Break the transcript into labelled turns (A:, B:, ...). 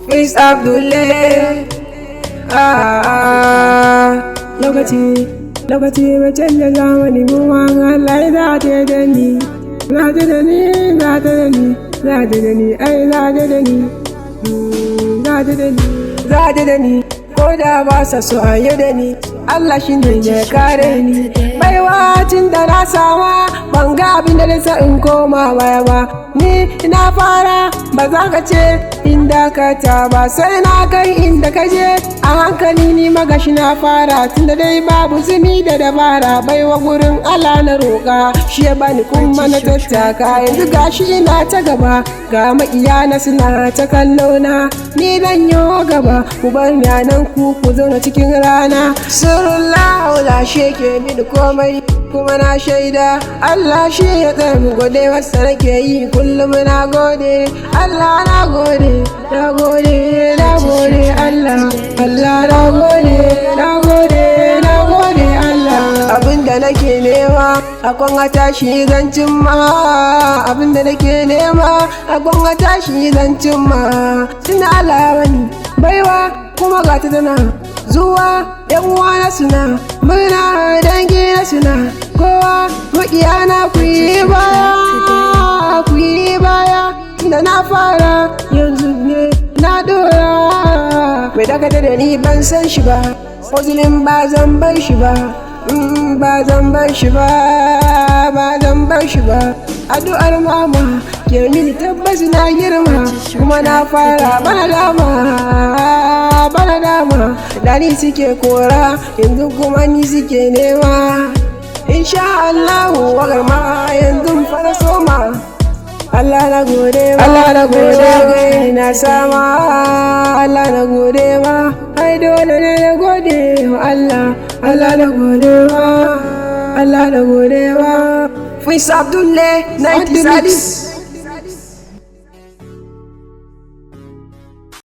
A: Prince Abdullahi. Lokaci mai canja zamani mu Allah za ta da ni, za ta da ni, za ta da ni, za ta da ni, ai za ta da ni, za ta da ni, za ta da ni, ko da ba sa so a yi da ni, Allah shi ne ya kare ni. Baiwa tun da na sama ban ga abin da nasa in koma baya ba, ni na fara ba za ka ce inda ka ta ba, sai na kai inda ka je a hankali. Ni magashi na fara tunda dai babu zumi da dabara, baiwa gurin Allah na roƙa shi ya bani kuma na tattaka. Yanzu gashi ina ta gaba ga maƙiya na suna ta kallo na, ni dan yo gaba ku bar ni nan ku zauna cikin rana. Sirrullah la sheke mini komai kuma na shaida Allah shi ya tsaya mu gode masa nake yi kullum na gode Allah, na gode, na gode, na gode Allah, Allah na gode, na gode, na gode Allah. Abinda nake nema a kwanga tashi zan cimma, abinda nake nema a kwanga tashi zan cimma. Tuna Allah wani baiwa kuma ga ta tana zuwa, yan uwana suna murna, dangi na suna kowa, maƙiyana ku yi baya, ku yi baya. Da na fara yanzu ne na dora, bai dakatar da ni ban san shi ba, musulun ba zan bar shi ba, ba zan bar shi ba, ba zan bar shi ba. Addu'ar mama ke mini tabbas na girma, kuma na fara bana dama, bana dama. Da ni suke kora yanzu kuma ni suke nema, insha Allahu wagar ma yanzu fara soma. Allah na gode ma, Allah na gode ma, na sama Allah na gode ma, ai dole ne na gode ma Allah, Allah na gode ma, Allah na gode ma. Prince Abdullahi 90s.